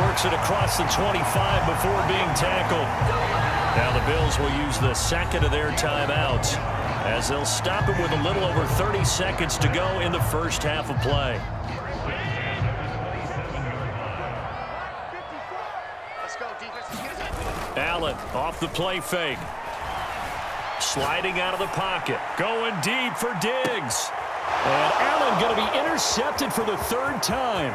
works it across the 25 before being tackled. Now the Bills will use the second of their timeouts as they'll stop it with a little over 30 seconds to go in the first half of play. Allen off the play fake. Sliding out of the pocket. Going deep for Diggs. And Allen going to be intercepted for the third time.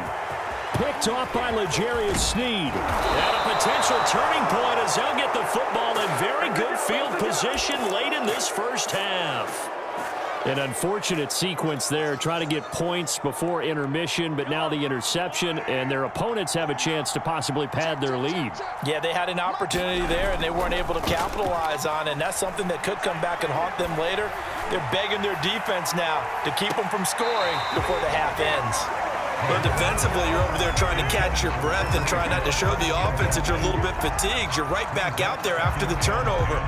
Picked off by L'Jarius Sneed. And a potential turning point as they'll get the football in very good field position late in this first half. An unfortunate sequence there, trying to get points before intermission, but now the interception, and their opponents have a chance to possibly pad their lead. Yeah, they had an opportunity there, and they weren't able to capitalize on it, and that's something that could come back and haunt them later. They're begging their defense now to keep them from scoring before the half ends. But defensively, you're over there trying to catch your breath and try not to show the offense that you're a little bit fatigued. You're right back out there after the turnover.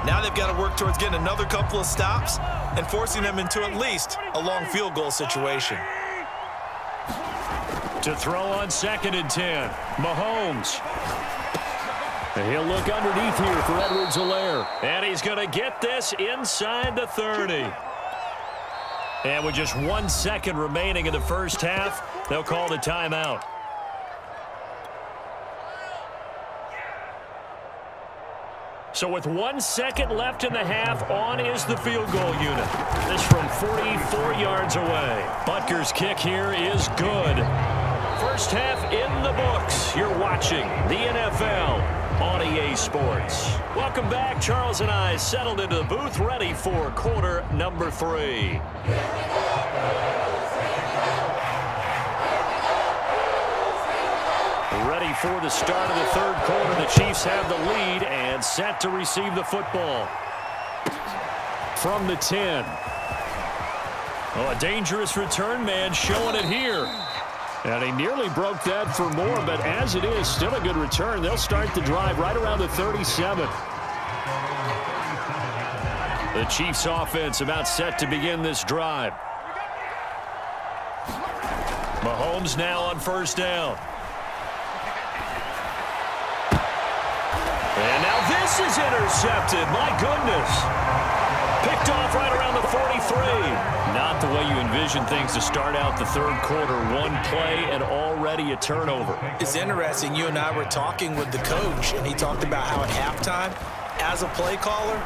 Now they've got to work towards getting another couple of stops and forcing them into at least a long field goal situation. To throw on 2nd and 10, Mahomes. And he'll look underneath here for Edwards-Helaire. And he's going to get this inside the 30. And with just 1 second remaining in the first half, they'll call the timeout. So with 1 second left in the half, on is the field goal unit. This from 44 yards away. Butker's kick here is good. First half in the books. You're watching the NFL on EA Sports. Welcome back. Charles and I settled into the booth, ready for quarter number 3. Ready for the start of the third quarter. The Chiefs have the lead and set to receive the football. From the 10. Oh, a dangerous return man showing it here. And he nearly broke that for more, but as it is, still a good return. They'll start the drive right around the 37. The Chiefs offense about set to begin this drive. Mahomes now on first down. And now this is intercepted. My goodness. Picked off right around the 43. Not the way you envision things to start out the third quarter. One play and already a turnover. It's interesting. You and I were talking with the coach, and he talked about how at halftime, as a play caller,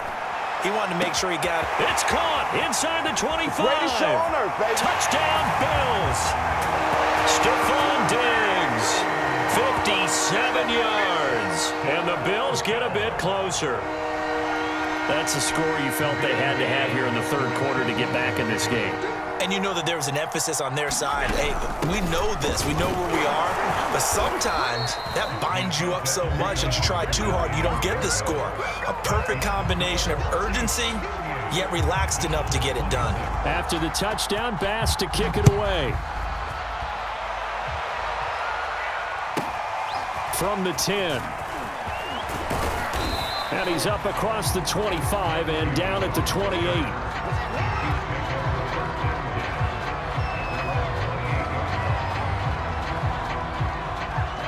he wanted to make sure he got it. It's caught inside the 25. Baby. Touchdown, Bills. Stephon Diggs, 57 yards. And the Bills get a bit closer. That's a score you felt they had to have here in the third quarter to get back in this game. And you know that there was an emphasis on their side. Hey, we know this. We know where we are. But sometimes that binds you up so much that you try too hard, you don't get the score. A perfect combination of urgency, yet relaxed enough to get it done. After the touchdown, Bass to kick it away. From the 10. And he's up across the 25 and down at the 28.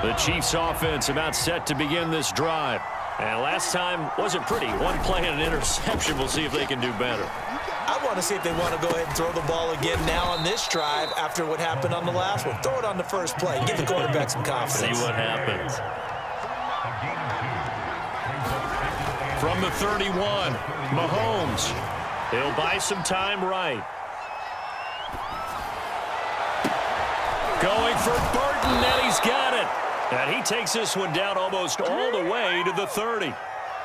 The Chiefs offense about set to begin this drive. And last time wasn't pretty. One play and an interception. We'll see if they can do better. I want to see if they want to go ahead and throw the ball again now on this drive after what happened on the last one. Throw it on the first play. Give the quarterback some confidence. See what happens. From the 31, Mahomes. He'll buy some time right. Going for Burton, and he's got it. And he takes this one down almost all the way to the 30.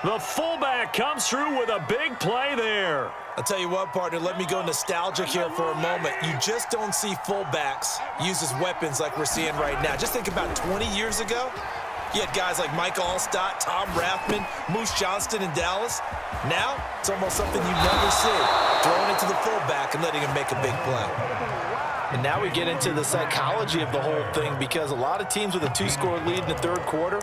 The fullback comes through with a big play there. I'll tell you what, partner, let me go nostalgic here for a moment. You just don't see fullbacks use as weapons like we're seeing right now. Just think about 20 years ago. You had guys like Mike Allstott, Tom Rathman, Moose Johnston in Dallas. Now, it's almost something you never see. Throwing it to the fullback and letting him make a big play. And now we get into the psychology of the whole thing, because a lot of teams with a 2-score lead in the third quarter,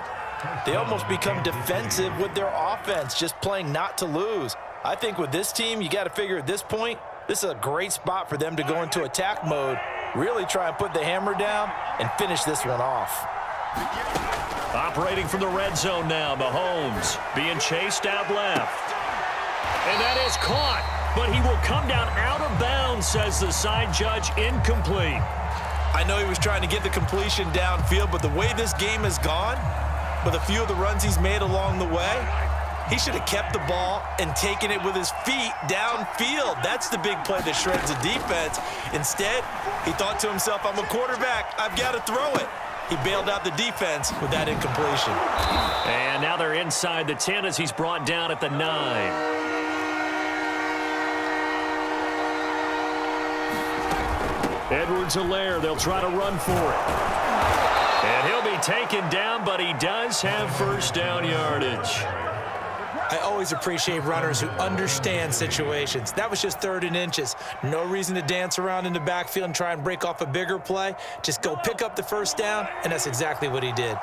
they almost become defensive with their offense, just playing not to lose. I think with this team, you got to figure at this point, this is a great spot for them to go into attack mode, really try and put the hammer down and finish this one off. Operating from the red zone now, Mahomes being chased out left. And that is caught, but he will come down out of bounds, says the side judge, incomplete. I know he was trying to get the completion downfield, but the way this game has gone, with a few of the runs he's made along the way, he should have kept the ball and taken it with his feet downfield. That's the big play that shreds the defense. Instead, he thought to himself, I'm a quarterback, I've got to throw it. He bailed out the defense with that incompletion. And now they're inside the 10 as he's brought down at the 9. Edwards-Helaire, they'll try to run for it. And he'll be taken down, but he does have first down yardage. I always appreciate runners who understand situations. That was just 3rd and inches. No reason to dance around in the backfield and try and break off a bigger play. Just go pick up the first down, and that's exactly what he did.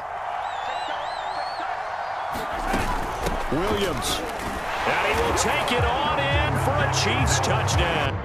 Williams. And he will take it on in for a Chiefs touchdown.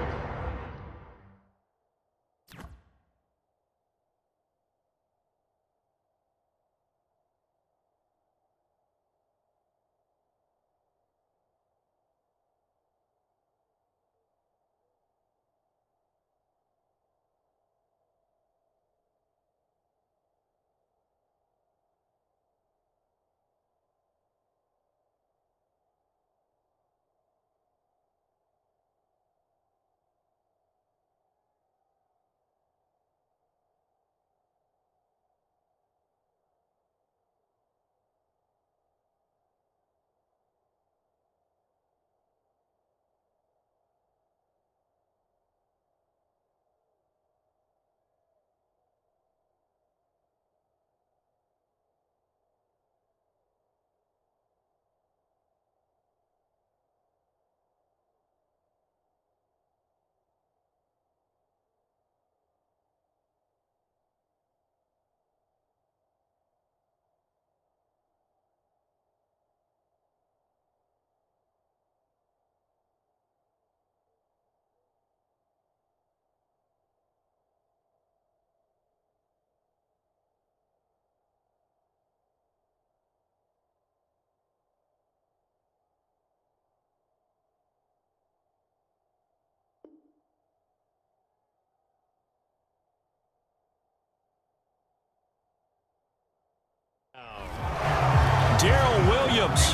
Darrell Williams,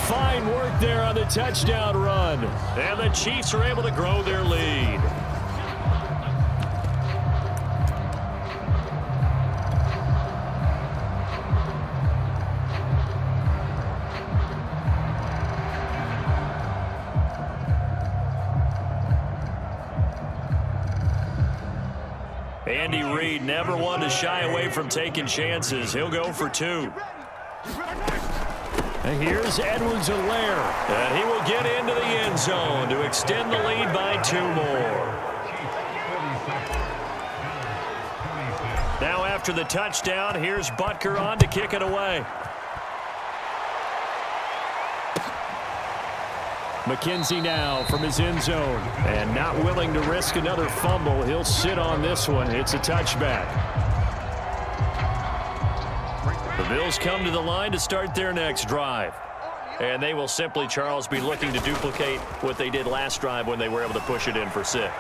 fine work there on the touchdown run. And the Chiefs are able to grow their lead. Andy Reid never one to shy away from taking chances. He'll go for 2. And here's Edwards-Helaire. And he will get into the end zone to extend the lead by 2 more. Now after the touchdown, here's Butker on to kick it away. McKenzie now from his end zone. And not willing to risk another fumble. He'll sit on this one. It's a touchback. The Bills come to the line to start their next drive. And they will simply, Charles, be looking to duplicate what they did last drive when they were able to push it in for 6.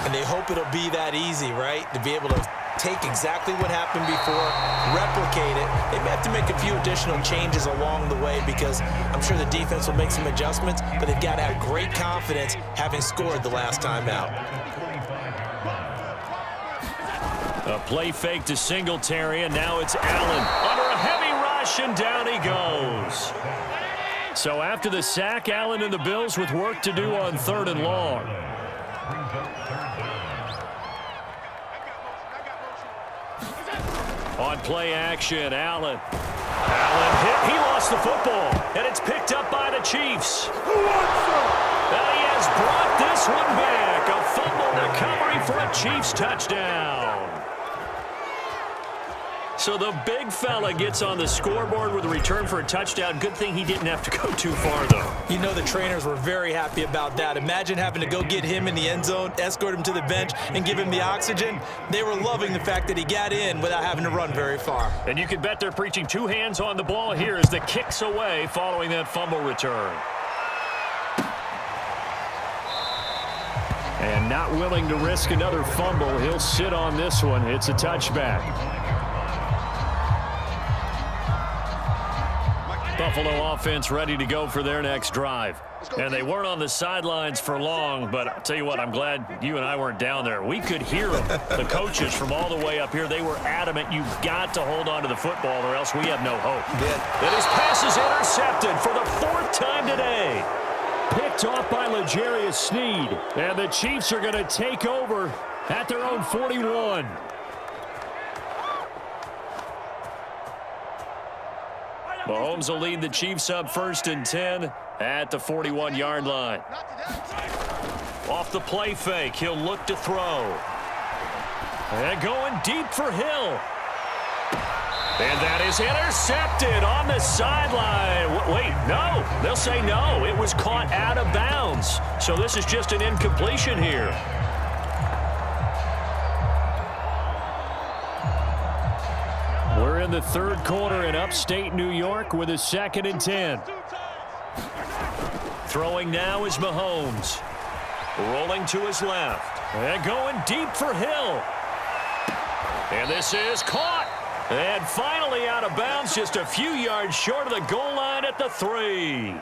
And they hope it'll be that easy, right? To be able to take exactly what happened before, replicate it. They may have to make a few additional changes along the way because I'm sure the defense will make some adjustments, but they've got to have great confidence having scored the last time out. A play fake to Singletary, and now it's Allen. Under a heavy rush, and down he goes. So after the sack, Allen and the Bills with work to do on 3rd and long. On play action, Allen. Allen hit. He lost the football, and it's picked up by the Chiefs. And he has brought this one back. A fumble recovery for a Chiefs touchdown. So the big fella gets on the scoreboard with a return for a touchdown. Good thing he didn't have to go too far, though. You know the trainers were very happy about that. Imagine having to go get him in the end zone, escort him to the bench, and give him the oxygen. They were loving the fact that he got in without having to run very far. And you can bet they're preaching two hands on the ball here as the kick's away following that fumble return. And not willing to risk another fumble, he'll sit on this one. It's a touchback. Buffalo offense ready to go for their next drive. And they weren't on the sidelines for long, but I'll tell you what, I'm glad you and I weren't down there. We could hear them. The coaches from all the way up here, they were adamant, you've got to hold on to the football or else we have no hope. Yeah. And his pass is intercepted for the fourth time today. Picked off by L'Jarius Sneed. And the Chiefs are going to take over at their own 41. Mahomes will lead the Chiefs up 1st and 10 at the 41-yard line. Off the play fake, he'll look to throw. And going deep for Hill. And that is intercepted on the sideline. Wait, no. They'll say no. It was caught out of bounds. So this is just an incompletion here. We're in the third quarter in upstate New York with a 2nd and 10. Throwing now is Mahomes. Rolling to his left. And going deep for Hill. And this is caught. And finally out of bounds, just a few yards short of the goal line at the 3.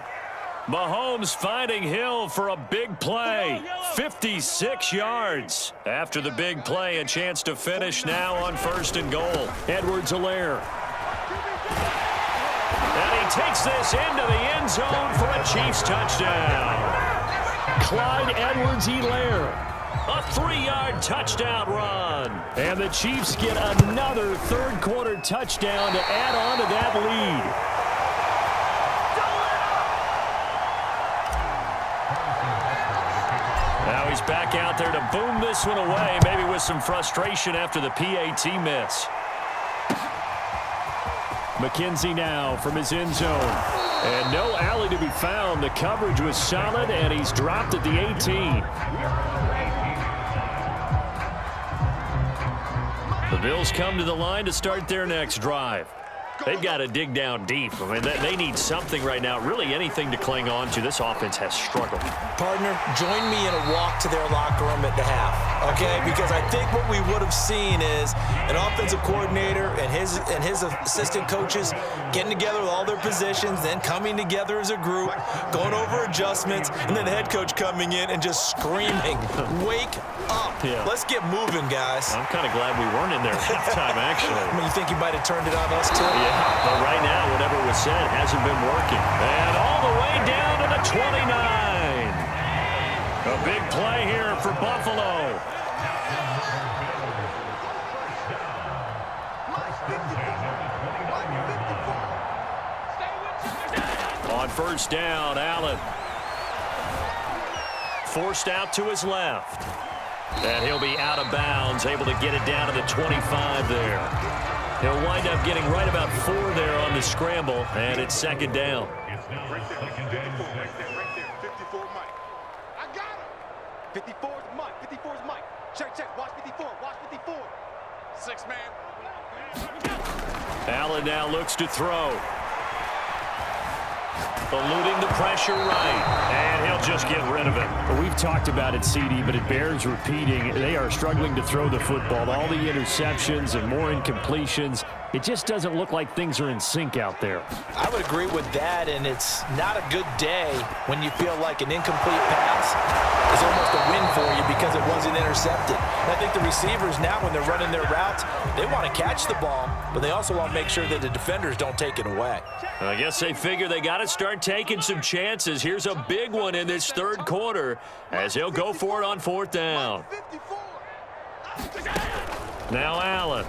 Mahomes finding Hill for a big play. 56 yards. After the big play, a chance to finish now on 1st and goal. Edwards-Helaire. And he takes this into the end zone for a Chiefs touchdown. Clyde Edwards-Helaire. A 3-yard touchdown run. And the Chiefs get another third-quarter touchdown to add on to that lead. Now he's back out there to boom this one away, maybe with some frustration after the PAT miss. McKenzie now from his end zone. And no alley to be found. The coverage was solid, and he's dropped at the 18. The Bills come to the line to start their next drive. They've got to dig down deep. I mean, they need something right now, really anything to cling on to. This offense has struggled. Partner, join me in a walk to their locker room at the half, okay? Because I think what we would have seen is an offensive coordinator and his assistant coaches getting together with all their positions, then coming together as a group, going over adjustments, and then the head coach coming in and just screaming, wake up. Yeah. Let's get moving, guys. I'm kind of glad we weren't in there at halftime, actually. I mean, you think he might have turned it on us, too? Yeah, but right now, whatever was said hasn't been working. And all the way down to the 29. A big play here for Buffalo. On 1st down, Allen. Forced out to his left. And he'll be out of bounds, able to get it down to the 25 there. He'll wind up getting right about 4 there on the scramble, and it's 2nd down. Right there, right there. 54 Mike. I got him. 54 is Mike. 54 is Mike. Check. Watch 54. Watch 54. 6 man. Allen now looks to throw. Eluding the pressure right, and he'll just get rid of it. Well, we've talked about it, CD, but it bears repeating. They are struggling to throw the football. All the interceptions and more incompletions. It just doesn't look like things are in sync out there. I would agree with that, and it's not a good day when you feel like an incomplete pass is almost a win for you because it wasn't intercepted. And I think the receivers now, when they're running their routes, they want to catch the ball, but they also want to make sure that the defenders don't take it away. I guess they figure they got to start taking some chances. Here's a big one in this third quarter as he'll go for it on 4th down. Now Allen.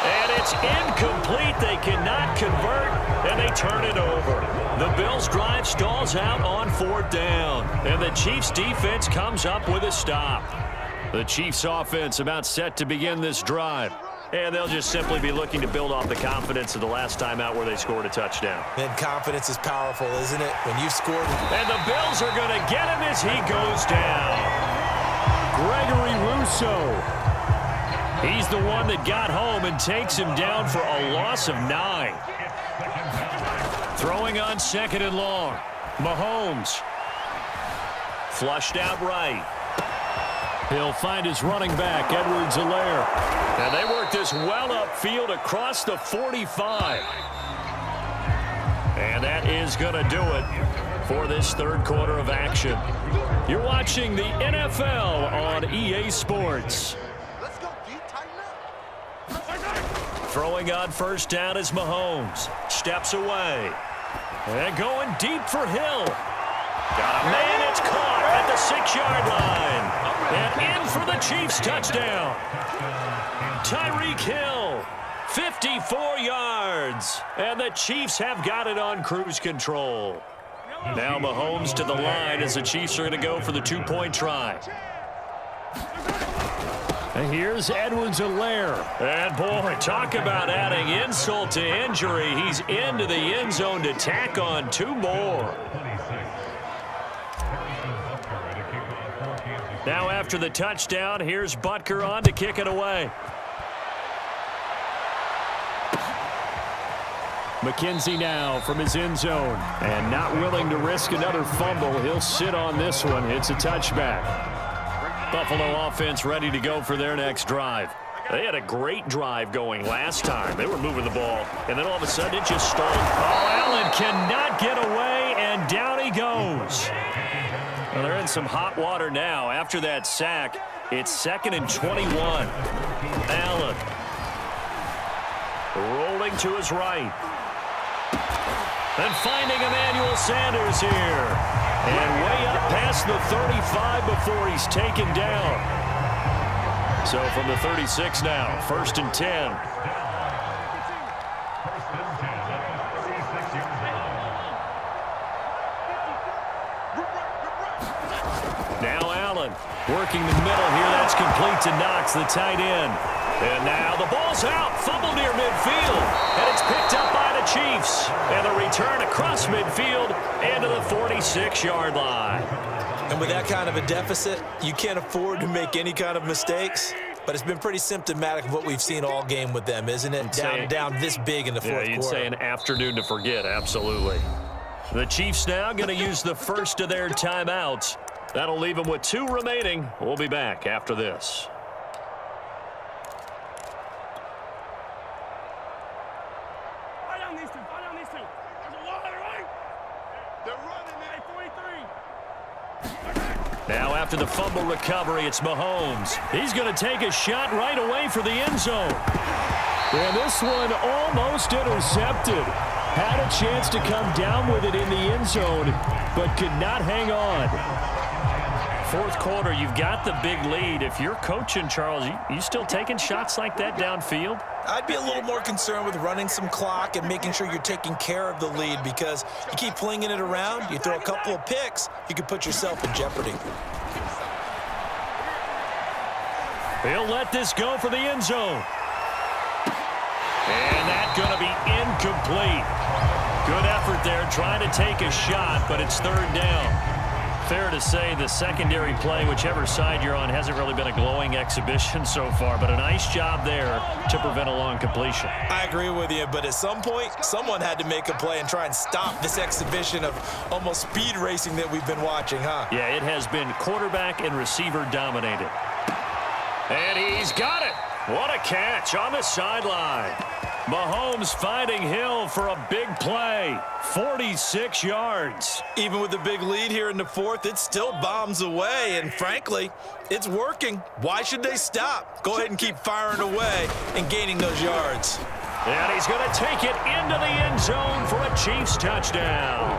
And it's incomplete. They cannot convert, and they turn it over. The Bills' drive stalls out on 4th down, and the Chiefs' defense comes up with a stop. The Chiefs offense about set to begin this drive. And they'll just simply be looking to build off the confidence of the last time out where they scored a touchdown. And confidence is powerful, isn't it? When you've scored. And the Bills are going to get him as he goes down. Gregory Rousseau. He's the one that got home and takes him down for a loss of 9. Throwing on 2nd and long. Mahomes. Flushed out right. He'll find his running back, Edwards-Helaire. And they work this well upfield across the 45. And that is going to do it for this third quarter of action. You're watching the NFL on EA Sports. Let's go, D. Tighten up. Throwing on first down is Mahomes. Steps away. And going deep for Hill. Got a man, it's caught at the 6-yard line. And in for the Chiefs touchdown. Tyreek Hill, 54 yards. And the Chiefs have got it on cruise control. Now Mahomes to the line as the Chiefs are going to go for the 2-point try. And here's Edwards-Helaire. And boy, talk about adding insult to injury. He's into the end zone to tack on 2 more. Now after the touchdown, here's Butker on to kick it away. McKenzie now from his end zone. And not willing to risk another fumble. He'll sit on this one. It's a touchback. Buffalo offense ready to go for their next drive. They had a great drive going last time. They were moving the ball. And then all of a sudden it just stalled. Oh, Allen cannot get away, and down he goes. Well, they're in some hot water now. After that sack, it's 2nd and 21. Allen rolling to his right. And finding Emmanuel Sanders here. And way up past the 35 before he's taken down. So from the 36 now, 1st and 10. Now Allen working the middle here. That's complete to Knox, the tight end. And now the ball's out. Fumble near midfield. And it's picked up by the Chiefs. And the return across midfield into the 46-yard line. And with that kind of a deficit, you can't afford to make any kind of mistakes. But it's been pretty symptomatic of what we've seen all game with them, isn't it? Down this big in the fourth quarter. Yeah, you'd say an afternoon to forget, absolutely. The Chiefs now going to use the first of their timeouts. That'll leave them with 2 remaining. We'll be back after this. Now after the fumble recovery, it's Mahomes. He's going to take a shot right away for the end zone. And this one almost intercepted. Had a chance to come down with it in the end zone, but could not hang on. Fourth quarter, you've got the big lead. If you're coaching, Charles, you still taking shots like that downfield? I'd be a little more concerned with running some clock and making sure you're taking care of the lead, because you keep flinging it around, you throw a couple of picks, you can put yourself in jeopardy. He'll let this go for the end zone. And that's going to be incomplete. Good effort there trying to take a shot, but it's 3rd down. Fair to say the secondary play, whichever side you're on, hasn't really been a glowing exhibition so far, but a nice job there to prevent a long completion. I agree with you, but at some point, someone had to make a play and try and stop this exhibition of almost speed racing that we've been watching, huh? Yeah, it has been quarterback and receiver dominated. And he's got it. What a catch on the sideline. Mahomes finding Hill for a big play. 46 yards. Even with the big lead here in the fourth, it still bombs away, and frankly, it's working. Why should they stop? Go ahead and keep firing away and gaining those yards. And he's going to take it into the end zone for a Chiefs touchdown.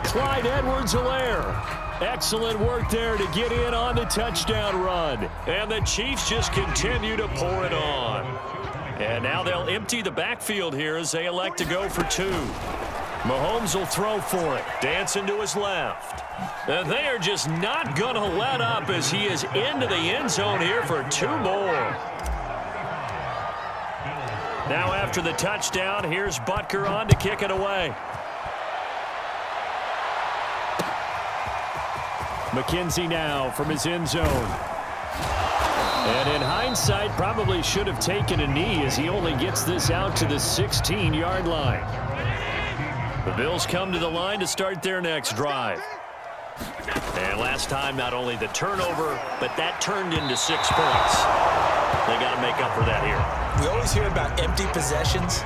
Clyde Edwards-Helaire. Excellent work there to get in on the touchdown run. And the Chiefs just continue to pour it on. And now they'll empty the backfield here as they elect to go for 2. Mahomes will throw for it. Dancing to his left. And they are just not going to let up as he is into the end zone here for 2 more. Now after the touchdown, here's Butker on to kick it away. McKenzie now from his end zone. And in hindsight, probably should have taken a knee as he only gets this out to the 16-yard line. The Bills come to the line to start their next drive. And last time, not only the turnover, but that turned into 6 points. They got to make up for that here. We always hear about empty possessions,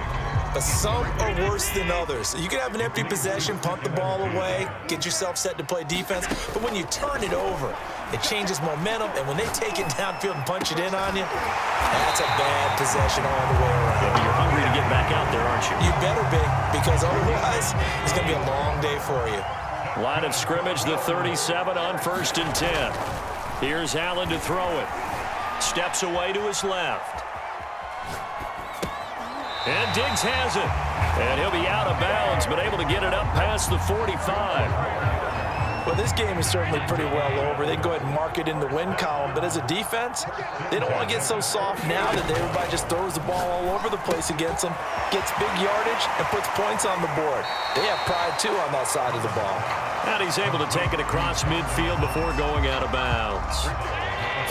but some are worse than others. You can have an empty possession, punt the ball away, get yourself set to play defense, but when you turn it over, it changes momentum, and when they take it downfield and punch it in on you, that's a bad possession all the way around. Yeah, you're hungry to get back out there, aren't you? You better be, because otherwise, it's going to be a long day for you. Line of scrimmage, the 37 on 1st and 10. Here's Allen to throw it. Steps away to his left. And Diggs has it. And he'll be out of bounds, but able to get it up past the 45. Well, this game is certainly pretty well over. They can go ahead and mark it in the win column, but as a defense, they don't want to get so soft now that everybody just throws the ball all over the place against them, gets big yardage, and puts points on the board. They have pride, too, on that side of the ball. And he's able to take it across midfield before going out of bounds.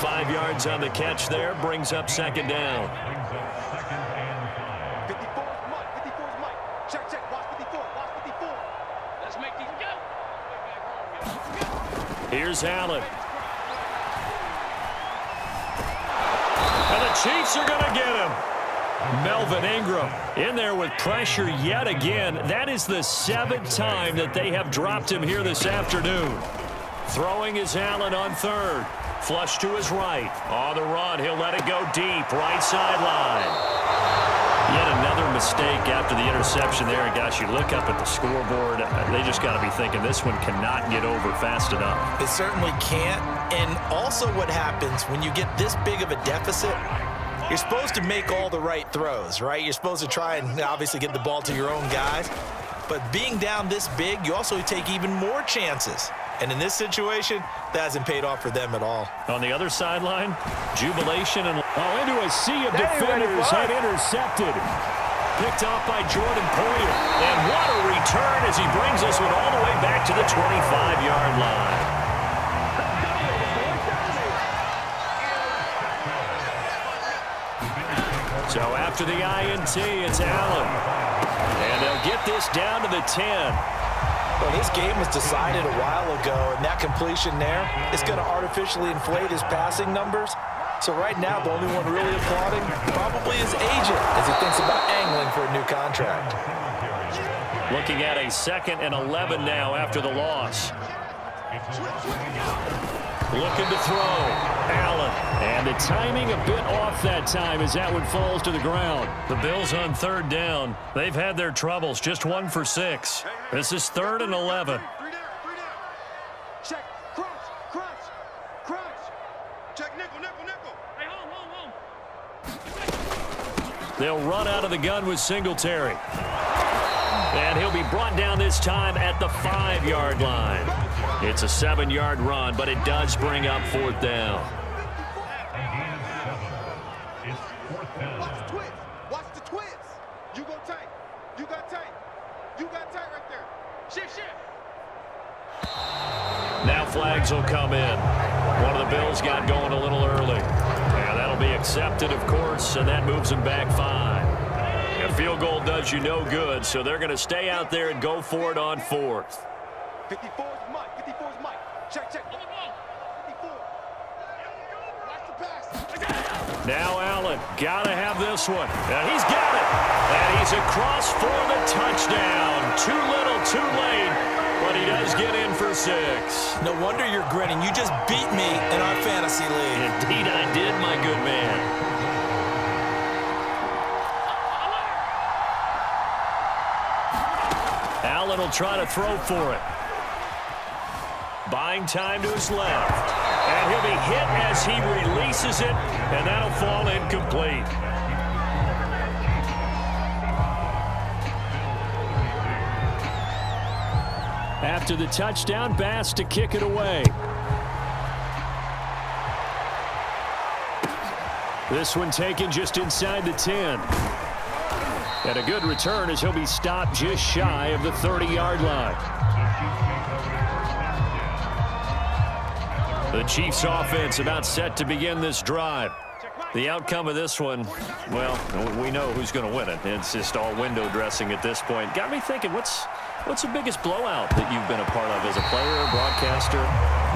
5 yards on the catch there, brings up 2nd down. 54's Mike. 54's Mike. Check, check. Watch 54. Watch 54. Let's make these go. Here's Allen. And the Chiefs are going to get him. Melvin Ingram in there with pressure yet again. That is the 7th time that they have dropped him here this afternoon. Throwing is Allen on 3rd. Flush to his right. On the run, he'll let it go deep. Right sideline. Yet another mistake after the interception there. And gosh, you look up at the scoreboard, they just got to be thinking this one cannot get over fast enough. It certainly can't. And also what happens when you get this big of a deficit, you're supposed to make all the right throws, right? You're supposed to try and obviously get the ball to your own guys. But being down this big, you also take even more chances. And in this situation, that hasn't paid off for them at all. On the other sideline, jubilation and into a sea of defenders had intercepted. Picked off by Jordan Poyer. And what a return as he brings us all the way back to the 25-yard line. So after the INT, it's Allen. And they'll get this down to the 10. Well, this game was decided a while ago, and that completion there is going to artificially inflate his passing numbers. So right now, the only one really applauding probably his agent as he thinks about angling for a new contract. Looking at a 2nd and 11 now after the loss. Looking to throw. Allen. And the timing a bit off that time as that one falls to the ground. The Bills on 3rd down. They've had their troubles. Just 1 for 6. This is 3rd and 11. 3 down. Check. Crunch. Crunch. Crunch. Check. Nickel. Nickel. Nickel. Hey, home. They'll run out of the gun with Singletary. And he'll be brought down this time at the 5-yard line. It's a 7-yard run, but it does bring up 4th down. Watch the twist. Watch the twist. You go tight. You got tight. You got tight right there. Shift. Now flags will come in. One of the Bills got going a little early. And that'll be accepted, of course, and that moves them back 5. A field goal does you no good, so they're going to stay out there and go for it on 4th. 54's Mike. 54's Mike. Check. 54. Watch the pass. Now Allen, got to have this one. And he's got it. And he's across for the touchdown. Too little, too late, but he does get in for 6. No wonder you're grinning. You just beat me in our fantasy league. Indeed I did, my good man. Allen will try to throw for it. Buying time to his left. And he'll be hit as he releases it, and that'll fall incomplete. After the touchdown, Bass to kick it away. This one taken just inside the 10. And a good return as he'll be stopped just shy of the 30-yard line. The Chiefs offense about set to begin this drive. The outcome of this one, well, we know who's going to win it. It's just all window dressing at this point. Got me thinking, what's the biggest blowout that you've been a part of as a player or broadcaster?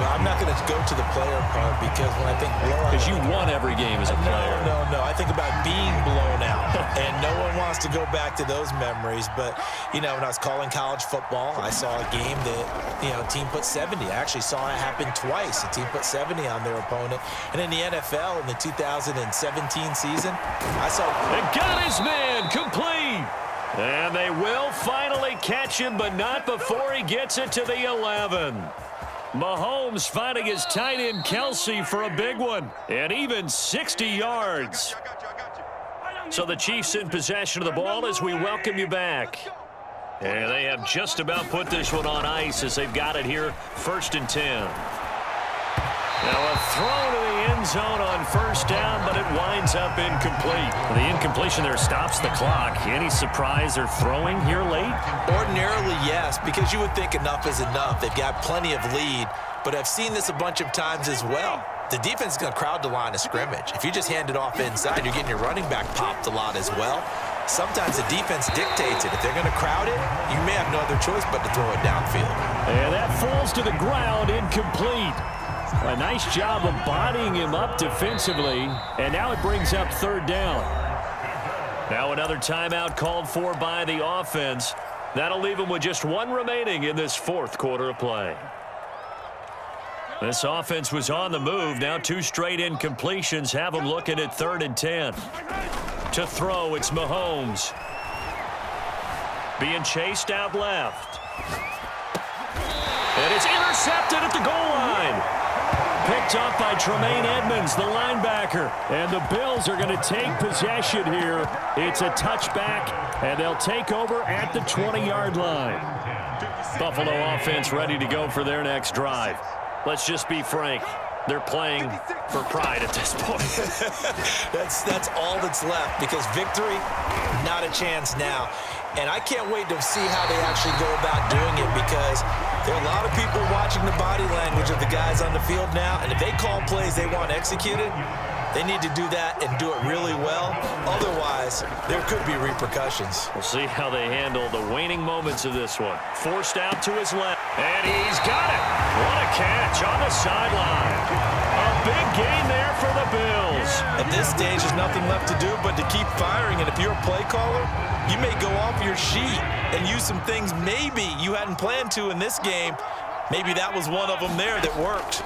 Well, I'm not going to go to the player part because when I think blowout... Because you won every game as a player. No. I think about being blown out. And no one wants to go back to those memories. But, when I was calling college football, I saw a game that, a team put 70. I actually saw it happen twice. A team put 70 on their opponent. And in the NFL, in the 2017 season, I saw... And got his man complete. And they will finally catch him, but not before he gets it to the 11. Mahomes finding his tight end Kelsey for a big one, and even 60 yards. So the Chiefs in possession of the ball as we welcome you back. And they have just about put this one on ice as they've got it here, 1st and 10. Now a throw to the end zone on first down, but it winds up incomplete. The incompletion there stops the clock. Any surprise they're throwing here late? Ordinarily, yes, because you would think enough is enough. They've got plenty of lead, but I've seen this a bunch of times as well. The defense is going to crowd the line of scrimmage. If you just hand it off inside, you're getting your running back popped a lot as well. Sometimes the defense dictates it. If they're going to crowd it, you may have no other choice but to throw it downfield. And that falls to the ground, incomplete. A nice job of bodying him up defensively, and now it brings up 3rd down. Now another timeout called for by the offense. That'll leave them with just one remaining in this 4th quarter of play. This offense was on the move. Now 2 straight incompletions have them looking at 3rd and 10. To throw, it's Mahomes. Being chased out left. And it's intercepted at the goal line. Picked up by Tremaine Edmonds, the linebacker. And the Bills are going to take possession here. It's a touchback, and they'll take over at the 20-yard line. Buffalo offense ready to go for their next drive. Let's just be frank. They're playing for pride at this point. That's all that's left because victory, not a chance now. And I can't wait to see how they actually go about doing it because there are a lot of people watching the body language of the guys on the field now. And if they call plays they want executed, they need to do that and do it really well. Otherwise, there could be repercussions. We'll see how they handle the waning moments of this one. Forced out to his left. And he's got it. What a catch on the sideline. A big gain there for the Bills. At this stage, there's nothing left to do but to keep firing. And if you're a play caller, you may go off your sheet and use some things maybe you hadn't planned to in this game. Maybe that was one of them there that worked.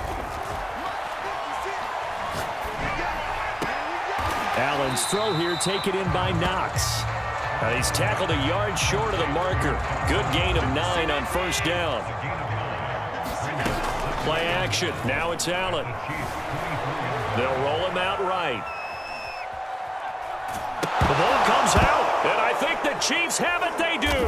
Allen's throw here taken in by Knox. He's tackled a yard short of the marker. Good gain of 9 on first down. Play action. Now it's Allen. They'll roll him out right. The ball comes out, and I think the Chiefs have it. They do.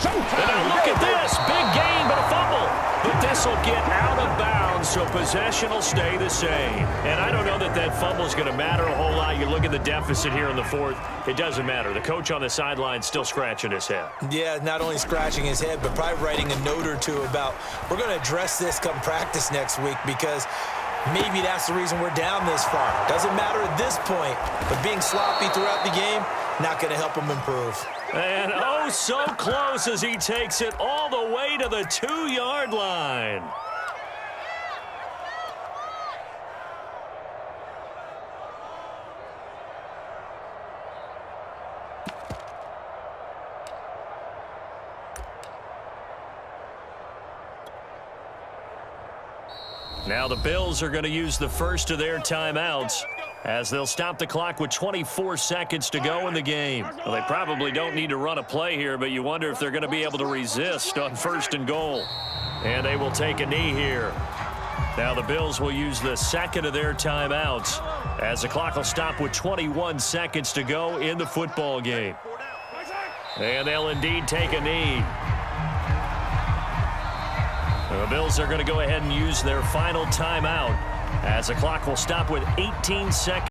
And now look at this. Big gain, but a fumble. But this will get out of bounds, so possession will stay the same. And I don't know that that fumble is going to matter a whole lot. You look at the deficit here in the 4th. It doesn't matter. The coach on the sideline still scratching his head. Yeah, not only scratching his head, but probably writing a note or two about we're going to address this come practice next week because maybe that's the reason we're down this far. Doesn't matter at this point, but being sloppy throughout the game, not going to help him improve. And oh, so close as he takes it all the way to the 2-yard line. Now the Bills are going to use the first of their timeouts as they'll stop the clock with 24 seconds to go in the game. Well, they probably don't need to run a play here, but you wonder if they're going to be able to resist on 1st and goal. And they will take a knee here. Now the Bills will use the second of their timeouts as the clock will stop with 21 seconds to go in the football game. And they'll indeed take a knee. The Bills are going to go ahead and use their final timeout as the clock will stop with 18 seconds.